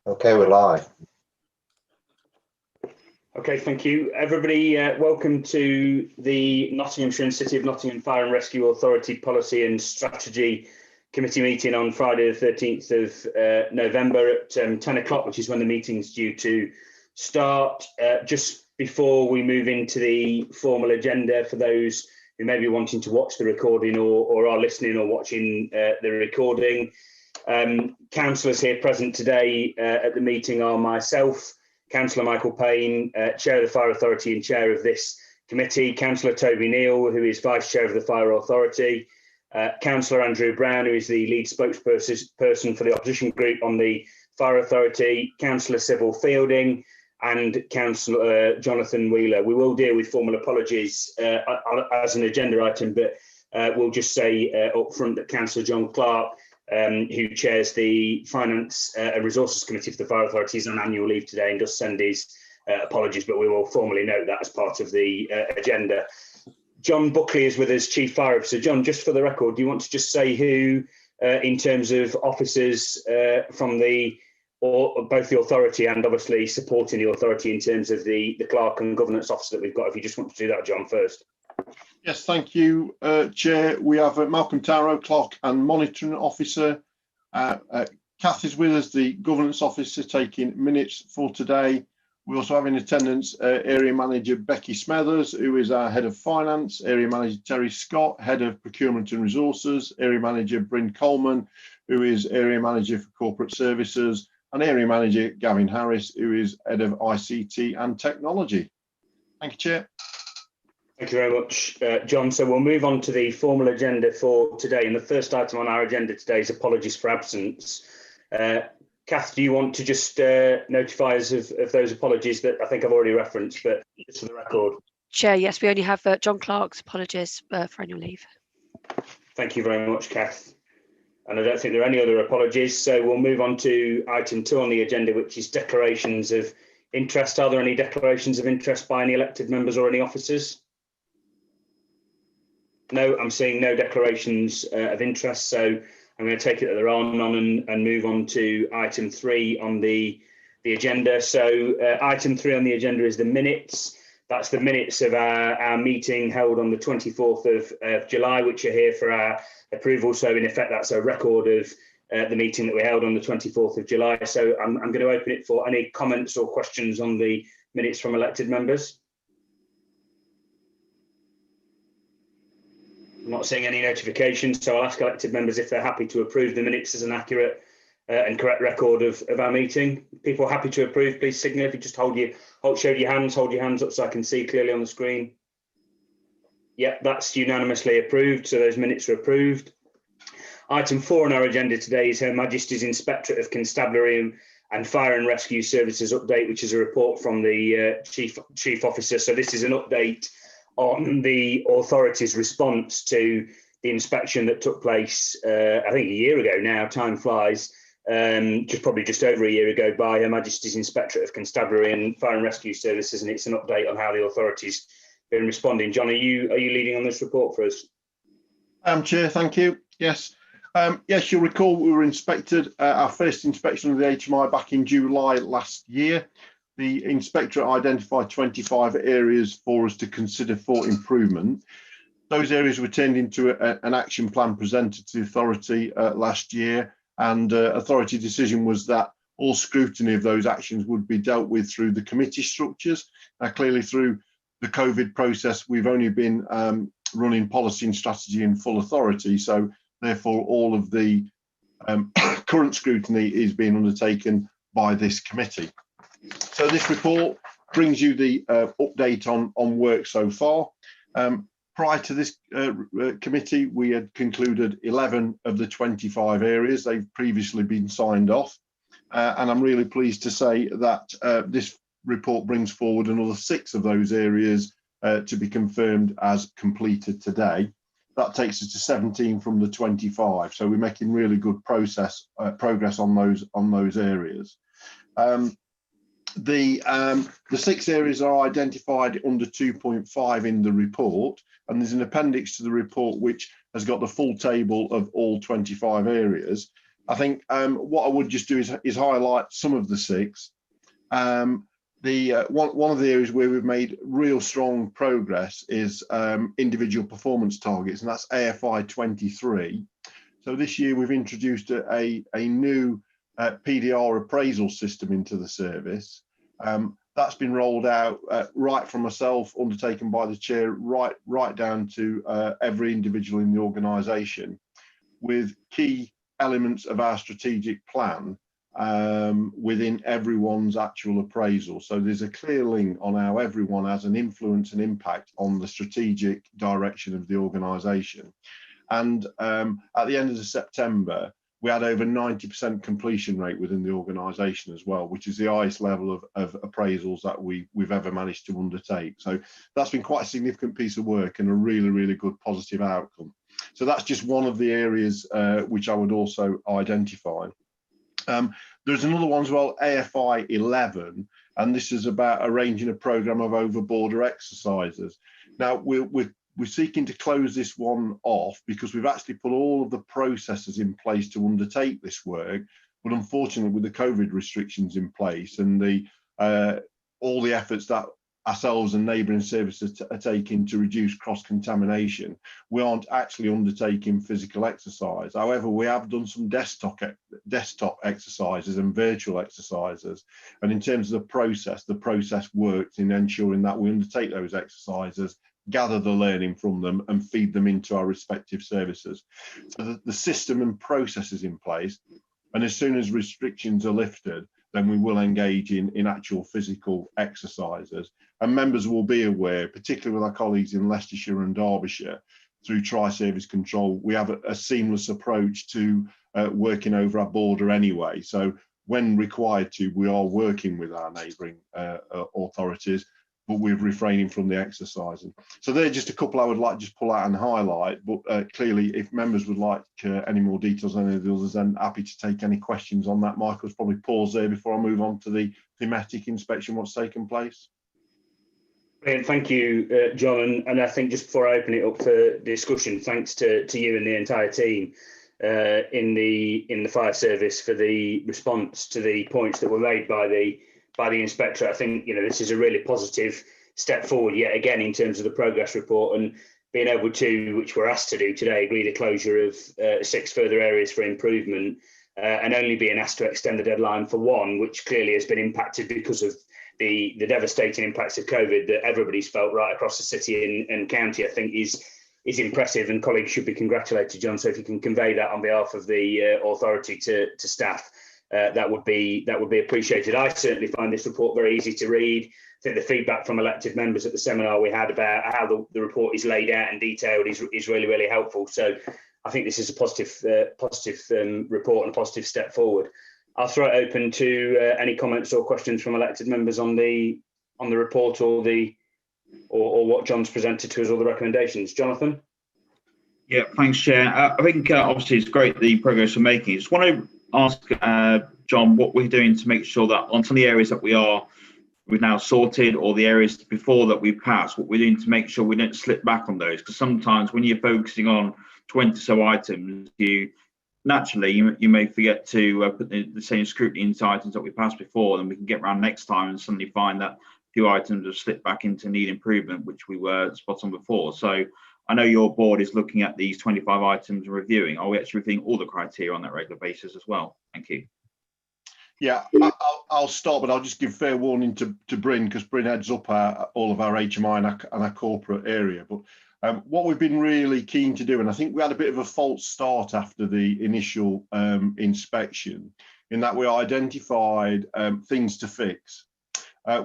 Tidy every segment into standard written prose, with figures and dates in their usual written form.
Okay, we're live. Okay, thank you. Everybody, welcome to the Nottinghamshire and City of Nottingham Fire and Rescue Authority Policy and Strategy Committee meeting on Friday the 13th of November at 10 o'clock, which is when the meeting's due to start. Just before we move into the formal agenda, for those who may be wanting to watch the recording or are listening or watching the recording, councillors here present today at the meeting are myself, Councillor Michael Payne, Chair of the Fire Authority and Chair of this committee, Councillor Toby Neal, who is Vice Chair of the Fire Authority, Councillor Andrew Brown, who is the lead spokesperson for the opposition group on the Fire Authority, Councillor Sybil Fielding, and Councillor Jonathan Wheeler. We will deal with formal apologies as an agenda item, but we'll just say up front that Councillor John Clark, who chairs the Finance and Resources Committee for the Fire Authority, is on annual leave today and does send his apologies, but we will formally note that as part of the agenda. John Buckley is with us, Chief Fire Officer. John, just for the record, do you want to just say who, in terms of officers from both the authority and obviously supporting the authority in terms of the clerk and governance officer that we've got, if you just want to do that, John, first. Yes, thank you, Chair. We have Malcolm Taro, Clerk and Monitoring Officer. Kath is with us, the Governance Officer, taking minutes for today. We also have in attendance Area Manager Becky Smethers, who is our Head of Finance, Area Manager Terry Scott, Head of Procurement and Resources, Area Manager Bryn Coleman, who is Area Manager for Corporate Services, and Area Manager Gavin Harris, who is Head of ICT and Technology. Thank you, Chair. Thank you very much, John. So we'll move on to the formal agenda for today. And the first item on our agenda today is apologies for absence. Kath, do you want to just notify us of those apologies that I think I've already referenced, but just for the record? Chair, yes, we only have John Clark's apologies for annual leave. Thank you very much, Kath. And I don't think there are any other apologies. So we'll move on to item 2 on the agenda, which is declarations of interest. Are there any declarations of interest by any elected members or any officers? No, I'm seeing no declarations of interest, so I'm going to take it that there are none and move on to item 3 on the agenda. So item 3 on the agenda is the minutes. That's the minutes of our meeting held on the 24th of July, which are here for our approval. So in effect, that's a record of the meeting that we held on the 24th of July. So I'm going to open it for any comments or questions on the minutes from elected members. I'm not seeing any notifications, so I'll ask elected members if they're happy to approve the minutes as an accurate and correct record of our meeting. People happy to approve, please signal. If you just hold your hands up so I can see clearly on the screen. Yep, that's unanimously approved, so those minutes are approved. Item 4 on our agenda today is Her Majesty's Inspectorate of Constabulary and Fire and Rescue Services update, which is a report from the Chief Officer. So this is an update on the authority's response to the inspection that took place, I think a year ago now, time flies, probably just over a year ago, by Her Majesty's Inspectorate of Constabulary and Fire and Rescue Services, and it's an update on how the authority's been responding. John, are you leading on this report for us? Chair, thank you. Yes. Yes, you'll recall we were inspected, our first inspection of the HMI back in July last year. The inspectorate identified 25 areas for us to consider for improvement. Those areas were turned into an action plan presented to the authority last year, and authority decision was that all scrutiny of those actions would be dealt with through the committee structures. Now, clearly through the COVID process, we've only been running policy and strategy in full authority, so therefore all of the current scrutiny is being undertaken by this committee. So this report brings you the update on work so far. Prior to this committee, we had concluded 11 of the 25 areas. They've previously been signed off. And I'm really pleased to say that this report brings forward another 6 of those areas to be confirmed as completed today. That takes us to 17 from the 25. So we're making really good progress on those areas. The 6 areas are identified under 2.5 in the report, and there's an appendix to the report which has got the full table of all 25 areas. I think what I would just do is highlight some of the 6. One of the areas where we've made real strong progress is individual performance targets, and that's AFI 23. So this year we've introduced a new PDR appraisal system into the service. That's been rolled out right from myself, undertaken by the chair, right down to every individual in the organisation, with key elements of our strategic plan within everyone's actual appraisal. So there's a clear link on how everyone has an influence and impact on the strategic direction of the organisation. And at the end of September, we had over 90% completion rate within the organisation as well, which is the highest level of appraisals that we've ever managed to undertake. So that's been quite a significant piece of work and a really, really good positive outcome. So that's just one of the areas which I would also identify. There's another one as well, AFI 11, and this is about arranging a programme of over-border exercises. Now, we're seeking to close this one off because we've actually put all of the processes in place to undertake this work, but unfortunately with the COVID restrictions in place and all the efforts that ourselves and neighbouring services are taking to reduce cross-contamination, we aren't actually undertaking physical exercise. However, we have done some desktop exercises and virtual exercises, and in terms of the process works in ensuring that we undertake those exercises, gather the learning from them and feed them into our respective services. So the system and process is in place, and as soon as restrictions are lifted, then we will engage in actual physical exercises. And members will be aware, particularly with our colleagues in Leicestershire and Derbyshire, through Tri-Service Control, we have a seamless approach to working over our border anyway. So when required to, we are working with our neighbouring authorities, but we're refraining from the exercising. So they're just a couple I would like to just pull out and highlight, but clearly if members would like any more details on any of the others, then happy to take any questions on that. Michael's probably pause there before I move on to the thematic inspection, what's taken place. Brilliant, thank you, John. And I think just before I open it up for discussion, thanks to you and the entire team in the fire service for the response to the points that were made by the inspector. I think this is a really positive step forward yet again in terms of the progress report and being able to, which we're asked to do today, agree the closure of 6 further areas for improvement and only being asked to extend the deadline for 1, which clearly has been impacted because of the devastating impacts of COVID that everybody's felt right across the city and county. I think is impressive, and colleagues should be congratulated, John. So if you can convey that on behalf of the authority to staff, that would be appreciated. I certainly find this report very easy to read. I think the feedback from elected members at the seminar we had about how the report is laid out and detailed is really, really helpful. So I think this is a positive report and a positive step forward. I'll throw it open to any comments or questions from elected members on the report or what John's presented to us, or the recommendations. Jonathan? Yeah, thanks, Chair. I think obviously it's great the progress we're making. I just want to ask John what we're doing to make sure that on some of the areas that we've now sorted, or the areas before that we've passed, what we're doing to make sure we don't slip back on those. Because sometimes when you're focusing on 20 so items, you may forget to put the same scrutiny into items that we passed before, and we can get around next time and suddenly find that a few items have slipped back into need improvement, which we were spot on before. So I know your board is looking at these 25 items and reviewing. Are we actually reviewing all the criteria on that regular basis as well? Thank you. Yeah, I'll start, but I'll just give fair warning to Bryn, because Bryn heads up all of our HMI and our corporate area. But what we've been really keen to do, and I think we had a bit of a false start after the initial inspection, in that we identified things to fix.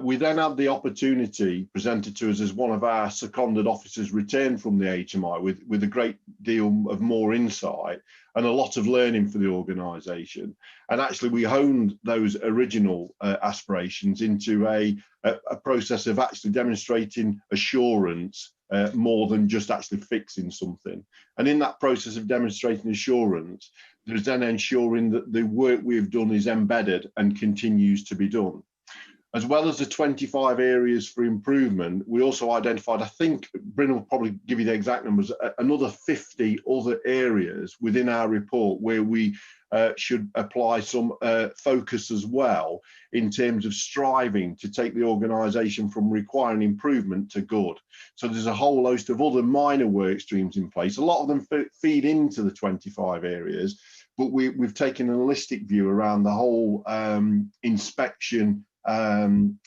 We then had the opportunity presented to us as one of our seconded officers returned from the HMI with a great deal of more insight and a lot of learning for the organisation. And actually we honed those original aspirations into a process of actually demonstrating assurance more than just actually fixing something. And in that process of demonstrating assurance, there's then ensuring that the work we've done is embedded and continues to be done. As well as the 25 areas for improvement, we also identified, I think Bryn will probably give you the exact numbers, another 50 other areas within our report where we should apply some focus as well in terms of striving to take the organisation from requiring improvement to good. So there's a whole host of other minor work streams in place. A lot of them feed into the 25 areas, but we've taken a holistic view around the whole inspection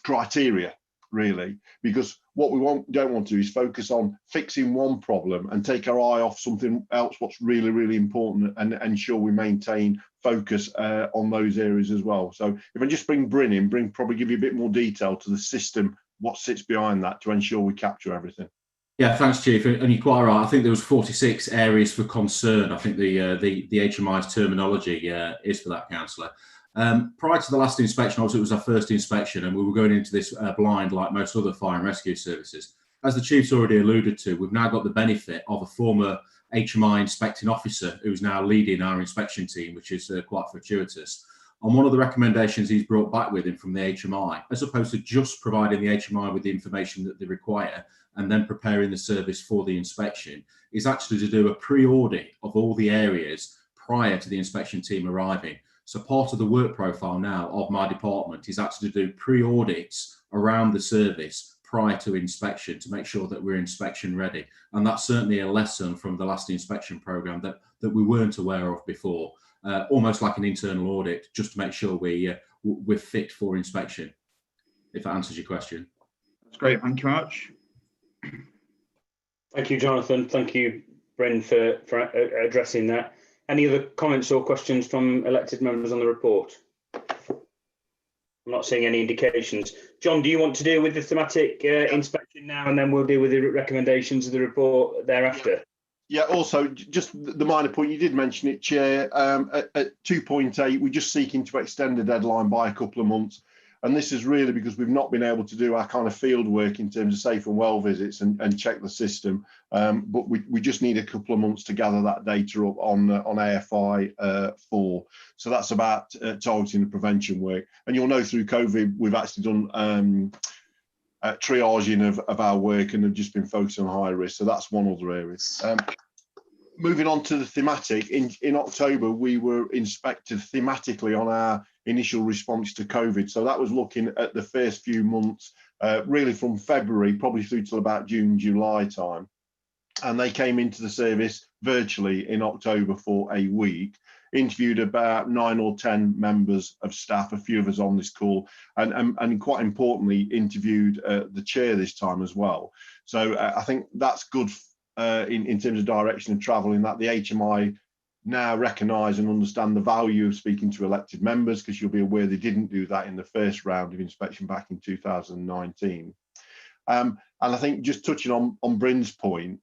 criteria, really, because what we don't want to do is focus on fixing one problem and take our eye off something else what's really, really important, and ensure we maintain focus on those areas as well. So if I just bring Bryn in, Bryn probably give you a bit more detail to the system, what sits behind that to ensure we capture everything. Yeah, thanks, Chief. And you're quite right. I think there was 46 areas for concern. I think the HMI's terminology is for that, Councillor. Prior to the last inspection, obviously it was our first inspection, and we were going into this blind like most other fire and rescue services. As the Chief's already alluded to, we've now got the benefit of a former HMI inspecting officer who's now leading our inspection team, which is quite fortuitous. And one of the recommendations he's brought back with him from the HMI, as opposed to just providing the HMI with the information that they require and then preparing the service for the inspection, is actually to do a pre-audit of all the areas prior to the inspection team arriving. So part of the work profile now of my department is actually to do pre-audits around the service prior to inspection to make sure that we're inspection ready. And that's certainly a lesson from the last inspection programme that we weren't aware of before, almost like an internal audit, just to make sure we're fit for inspection, if that answers your question. That's great, thank you very much. Thank you, Jonathan. Thank you, Bryn, for addressing that. Any other comments or questions from elected members on the report? I'm not seeing any indications. John, do you want to deal with the thematic inspection now, and then we'll deal with the recommendations of the report thereafter? Yeah, also, just the minor point, you did mention it, Chair, at 2.8, we're just seeking to extend the deadline by a couple of months. And this is really because we've not been able to do our kind of field work in terms of safe and well visits and check the system. But we just need a couple of months to gather that data up on AFI 4. So that's about targeting the prevention work. And you'll know through COVID, we've actually done triaging of our work and have just been focusing on high risk. So that's one other area. Moving on to the thematic, in October, we were inspected thematically on our initial response to COVID. So that was looking at the first few months, really from February, probably through till about June, July time. And they came into the service virtually in October for a week, interviewed about 9 or 10 members of staff, a few of us on this call, and quite importantly, interviewed the chair this time as well. So I think that's good in terms of direction of travel, in that the HMI now recognise and understand the value of speaking to elected members, because you'll be aware they didn't do that in the first round of inspection back in 2019. And I think just touching on Bryn's point,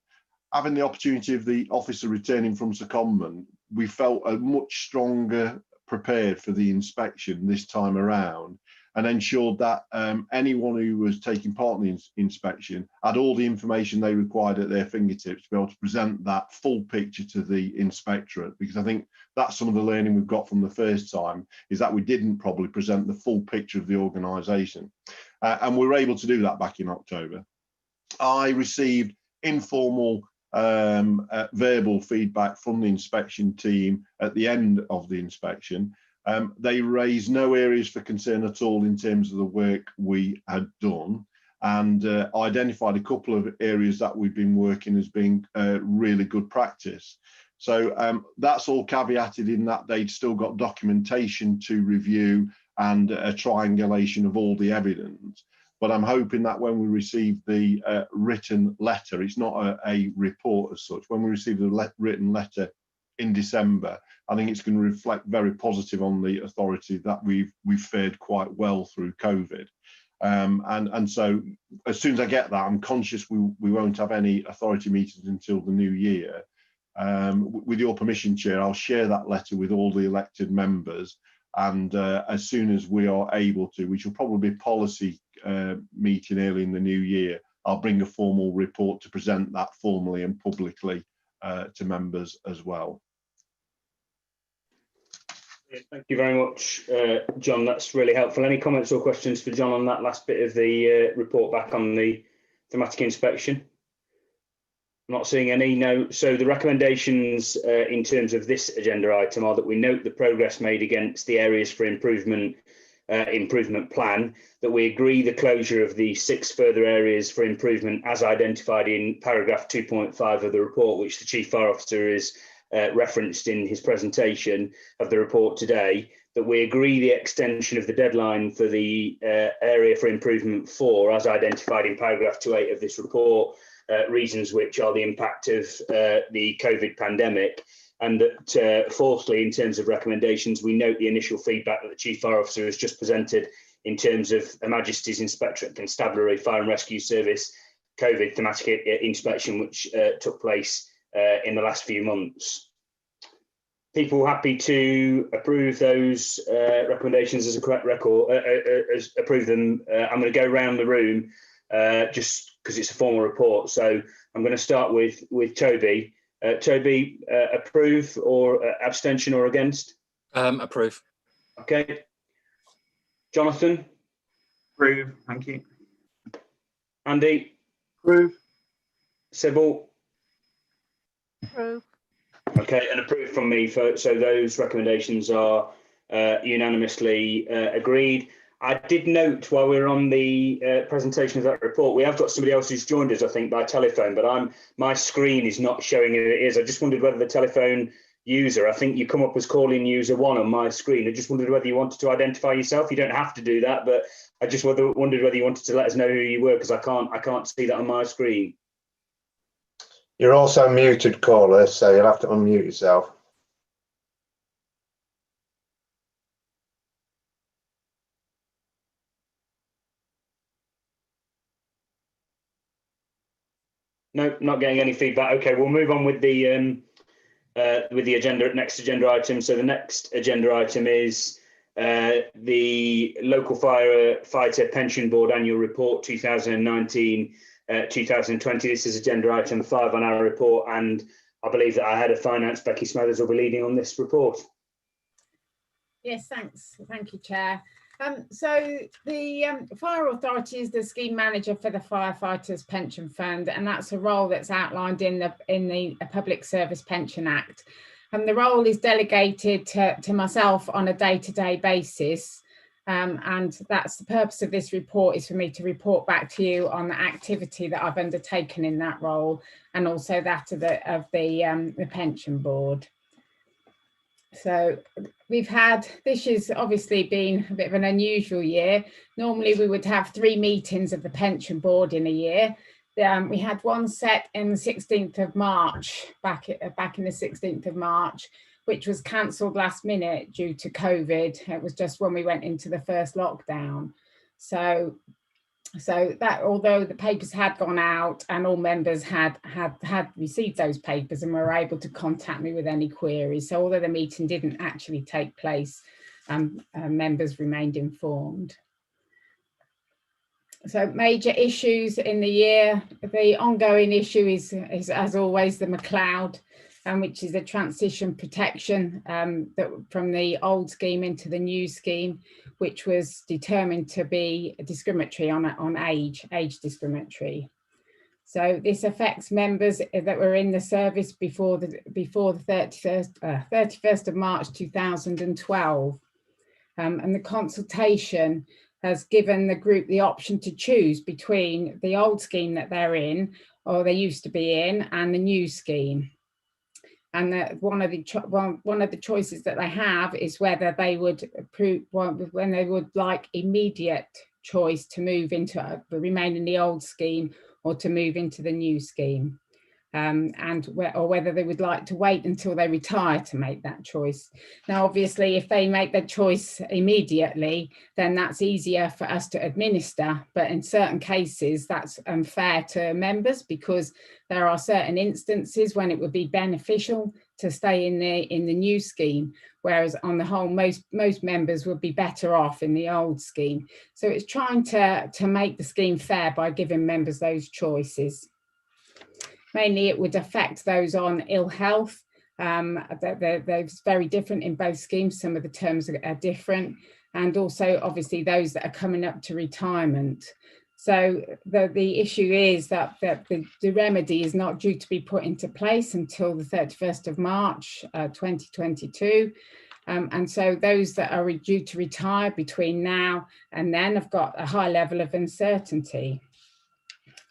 having the opportunity of the officer returning from secondment, we felt a much stronger prepared for the inspection this time around, and ensured that anyone who was taking part in the inspection had all the information they required at their fingertips to be able to present that full picture to the inspectorate. Because I think that's some of the learning we've got from the first time, is that we didn't probably present the full picture of the organisation. And we were able to do that back in October. I received informal verbal feedback from the inspection team at the end of the inspection. They raised no areas for concern at all in terms of the work we had done, and identified a couple of areas that we've been working as being really good practice. So that's all caveated in that they'd still got documentation to review and a triangulation of all the evidence. But I'm hoping that when we receive the written letter, it's not a report as such, when we receive the written letter in December, I think it's going to reflect very positive on the authority that we've fared quite well through COVID. And so as soon as I get that, I'm conscious we won't have any authority meetings until the new year. With your permission, Chair, I'll share that letter with all the elected members, and as soon as we are able to, which will probably be a policy meeting early in the new year, I'll bring a formal report to present that formally and publicly to members as well. Thank you very much, John. That's really helpful. Any comments or questions for John on that last bit of the report back on the thematic inspection? I'm not seeing any. No. So the recommendations in terms of this agenda item are that we note the progress made against the areas for improvement plan, that we agree the closure of the 6 further areas for improvement as identified in paragraph 2.5 of the report, which the Chief Fire Officer is referenced in his presentation of the report today, that we agree the extension of the deadline for the area for improvement 4 as identified in paragraph 2.8 of this report, reasons which are the impact of the COVID pandemic, and that fourthly, in terms of recommendations, we note the initial feedback that the Chief Fire Officer has just presented in terms of Her Majesty's Inspectorate Constabulary Fire and Rescue Service COVID thematic inspection, which took place in the last few months. People happy to approve those recommendations as a correct record, approve them. I'm going to go around the room just because it's a formal report. So I'm going to start with Toby. Toby, approve or abstention or against? Approve. Okay. Jonathan? Approve. Thank you. Andy? Approve. Sybil? Approve. Okay, and approved from me. So those recommendations are unanimously agreed. I did note while we were on the presentation of that report, we have got somebody else who's joined us, I think, by telephone, but my screen is not showing who it is. I just wondered whether the telephone user, I think you come up as calling user 1 on my screen. I just wondered whether you wanted to identify yourself. You don't have to do that, but I just wondered whether you wanted to let us know who you were, because I can't see that on my screen. You're also muted, caller, so you'll have to unmute yourself. No, not getting any feedback. Okay, we'll move on with the agenda, next agenda item. So the next agenda item is the Local Firefighter Pension Board Annual Report 2019-2020. This is agenda item 5 on our report, and I believe that our Head of Finance, Becky Smathers, will be leading on this report. Yes, thanks. Thank you, Chair. So the Fire Authority is the scheme manager for the Firefighters Pension Fund, and that's a role that's outlined in the Public Service Pension Act. And the role is delegated to myself on a day-to-day basis. And that's the purpose of this report, is for me to report back to you on the activity that I've undertaken in that role, and also that of the pension board. So this has obviously been a bit of an unusual year. Normally we would have 3 meetings of the pension board in a year. We had one set in the 16th of March, back in the 16th of March, which was cancelled last minute due to COVID. It was just when we went into the first lockdown. So that, although the papers had gone out and all members had received those papers and were able to contact me with any queries, so although the meeting didn't actually take place, members remained informed. So major issues in the year, the ongoing issue is as always the McLeod, which is a transition protection from the old scheme into the new scheme, which was determined to be discriminatory on age discriminatory. So this affects members that were in the service before the 31st of March 2012. And the consultation has given the group the option to choose between the old scheme that they're in, or they used to be in, and the new scheme. And one of the choices that they have is whether they would approve, when they would like immediate choice to move into remain in the old scheme or to move into the new scheme, or whether they would like to wait until they retire to make that choice. Now, obviously, if they make their choice immediately, then that's easier for us to administer. But in certain cases, that's unfair to members, because there are certain instances when it would be beneficial to stay in the new scheme, whereas on the whole, most members would be better off in the old scheme. So it's trying to make the scheme fair by giving members those choices. Mainly it would affect those on ill health, They're very different in both schemes. Some of the terms are different, and also obviously those that are coming up to retirement. So the issue is that the remedy is not due to be put into place until the 31st of March 2022. And so those that are due to retire between now and then have got a high level of uncertainty.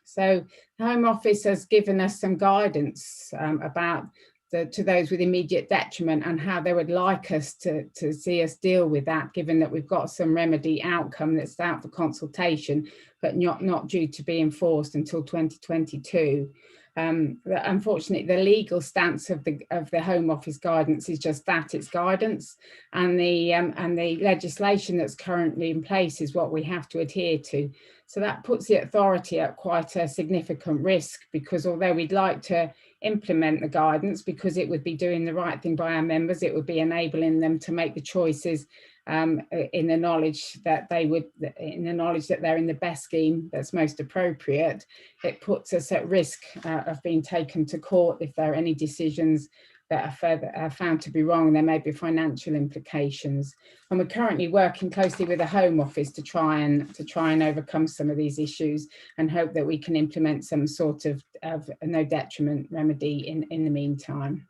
So the Home Office has given us some guidance about to those with immediate detriment and how they would like us to see us deal with that, given that we've got some remedy outcome that's out for consultation, but not due to be enforced until 2022. Unfortunately, the legal stance of the Home Office guidance is just that, it's guidance, and the legislation that's currently in place is what we have to adhere to. So that puts the authority at quite a significant risk, because although we'd like to implement the guidance because it would be doing the right thing by our members, it would be enabling them to make the choices in the knowledge that they're in the best scheme that's most appropriate. It puts us at risk of being taken to court if there are any decisions that are found to be wrong. There may be financial implications, and we're currently working closely with the Home Office to try and overcome some of these issues, and hope that we can implement some sort of no detriment remedy in the meantime.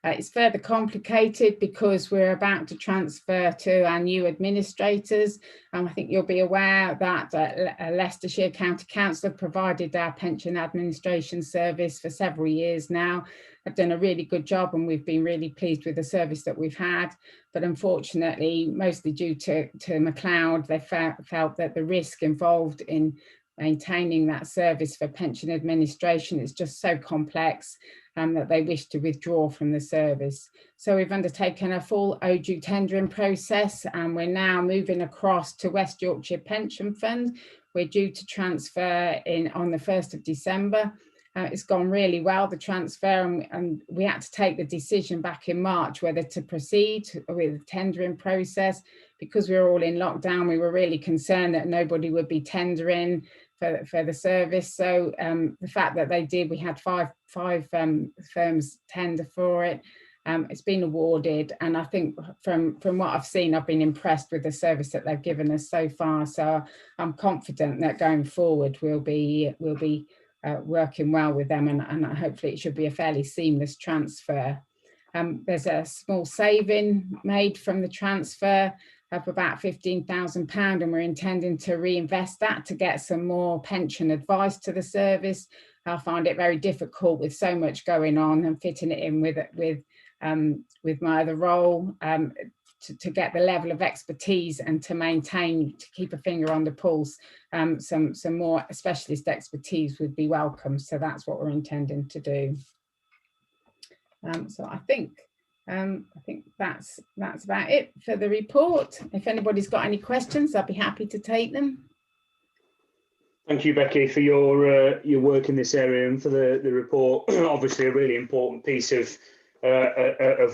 It's further complicated because we're about to transfer to our new administrators. I think you'll be aware that Leicestershire County Council have provided our pension administration service for several years now. Have done a really good job, and we've been really pleased with the service that we've had. But unfortunately, mostly due to McLeod, they felt that the risk involved in maintaining that service for pension administration is just so complex, that they wish to withdraw from the service. So we've undertaken a full OJU tendering process, and we're now moving across to West Yorkshire Pension Fund. We're due to transfer on the 1st of December. It's gone really well, the transfer, and we had to take the decision back in March whether to proceed with the tendering process. Because we were all in lockdown, we were really concerned that nobody would be tendering for the service. So the fact that they did, we had five firms tender for it. It's been awarded, and I think from what I've seen, I've been impressed with the service that they've given us so far. So I'm confident that going forward we'll be working well with them, and hopefully it should be a fairly seamless transfer. There's a small saving made from the transfer of about £15,000, and we're intending to reinvest that to get some more pension advice to the service. I find it very difficult with so much going on and fitting it in with my other role to get the level of expertise and to keep a finger on the pulse. Some more specialist expertise would be welcome. So that's what we're intending to do. So I think that's about it for the report. If anybody's got any questions, I'll be happy to take them. Thank you, Becky, for your work in this area and for the report. Obviously, a really important piece of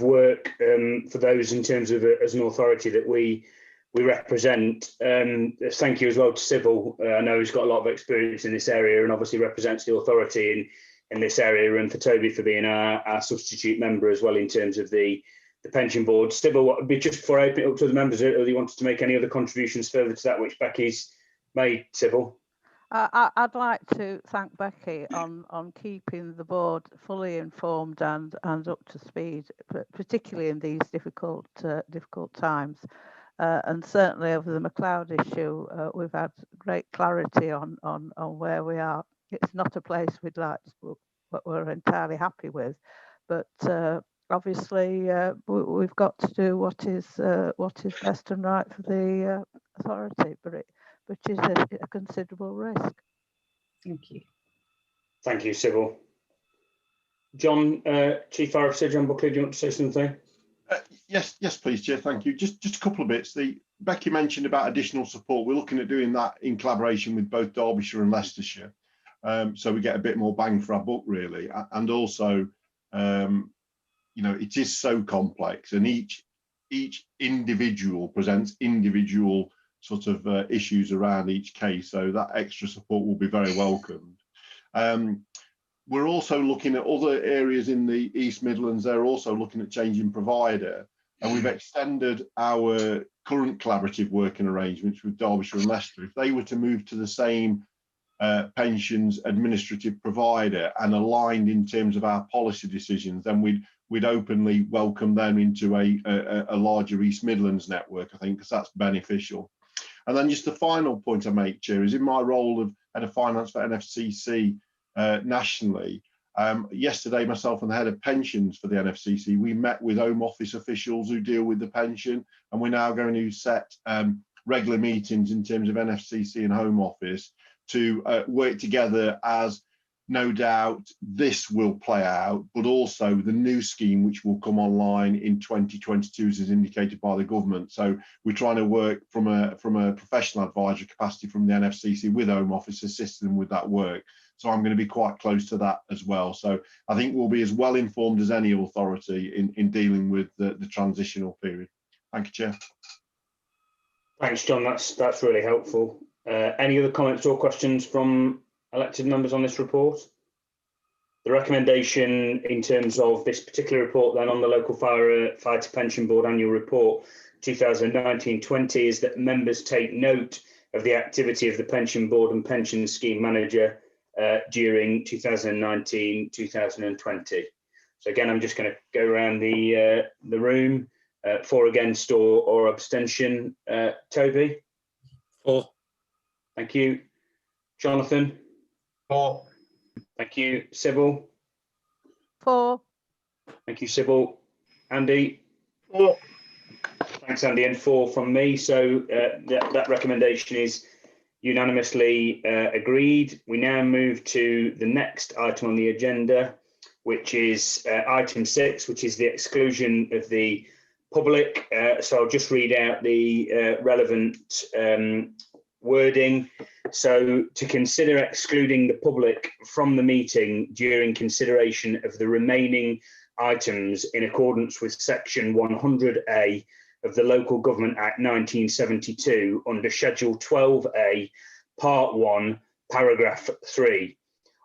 work for those in terms of as an authority that we represent. Thank you as well to Sybil. I know he's got a lot of experience in this area and obviously represents the authority in this area, and for Toby for being our substitute member as well in terms of the pension board. Sybil, just before I open it up to the members, or you wanted to make any other contributions further to that which Becky's made, Sybil? I'd like to thank Becky on keeping the board fully informed and up to speed, particularly in these difficult times. And certainly over the McLeod issue, we've had great clarity on where we are. It's not a place we'd like to, what we're entirely happy with, but obviously we've got to do what is best and right for the authority, which is a considerable risk. Thank you. Thank you, Sybil. John, Chief Fire Officer John Buckley, do you want to say something? Yes, please, Chair. Thank you. Just a couple of bits. Becky mentioned about additional support. We're looking at doing that in collaboration with both Derbyshire and Leicestershire, so we get a bit more bang for our buck, really. And also, it is so complex, and each individual presents individual sort of issues around each case, so that extra support will be very welcomed. we're also looking at other areas in the East Midlands. They're also looking at changing provider, and we've extended our current collaborative working arrangements with Derbyshire and Leicester. If they were to move to the same pensions administrative provider and aligned in terms of our policy decisions, then we'd openly welcome them into a larger East Midlands network, I think, because that's beneficial. And then just the final point I make, Chair, is in my role of Head of Finance for NFCC nationally, yesterday myself and the Head of Pensions for the NFCC, we met with Home Office officials who deal with the pension, and we're now going to set regular meetings in terms of NFCC and Home Office to work together, as no doubt this will play out, but also the new scheme which will come online in 2022 as is indicated by the government. So we're trying to work from a professional advisory capacity from the NFCC with Home Office, assisting them with that work. So I'm going to be quite close to that as well. So I think we'll be as well informed as any authority in dealing with the transitional period. Thank you, Chair. Thanks, John. That's really helpful. Any other comments or questions from elected members on this report? The recommendation in terms of this particular report then on the local firefighter pension board annual report 2019-20 is that members take note of the activity of the pension board and pension scheme manager during 2019-2020. So again, I'm just going to go around the room. For, against, or abstention. Toby? For. Thank you. Jonathan? For. Thank you. Sybil? For. Thank you, Sybil. Andy? For. Thanks, Andy, and 4 from me. So that recommendation is unanimously agreed. We now move to the next item on the agenda, which is item 6, which is the exclusion of the public. So I'll just read out the relevant wording. So to consider excluding the public from the meeting during consideration of the remaining items in accordance with section 100A of the Local Government Act 1972 under Schedule 12A, Part 1, Paragraph 3,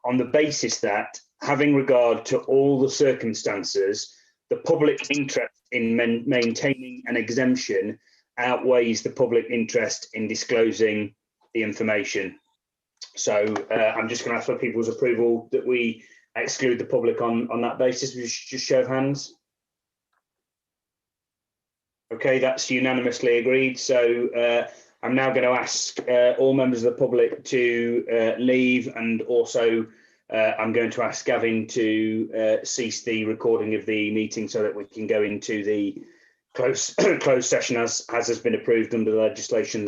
on the basis that, having regard to all the circumstances, the public interest in maintaining an exemption outweighs the public interest in disclosing the information. So I'm just going to ask for people's approval that we exclude the public on that basis. Just show of hands. Okay, that's unanimously agreed. So I'm now going to ask all members of the public to leave, and also I'm going to ask Gavin to cease the recording of the meeting so that we can go into the closed session as has been approved under the legislation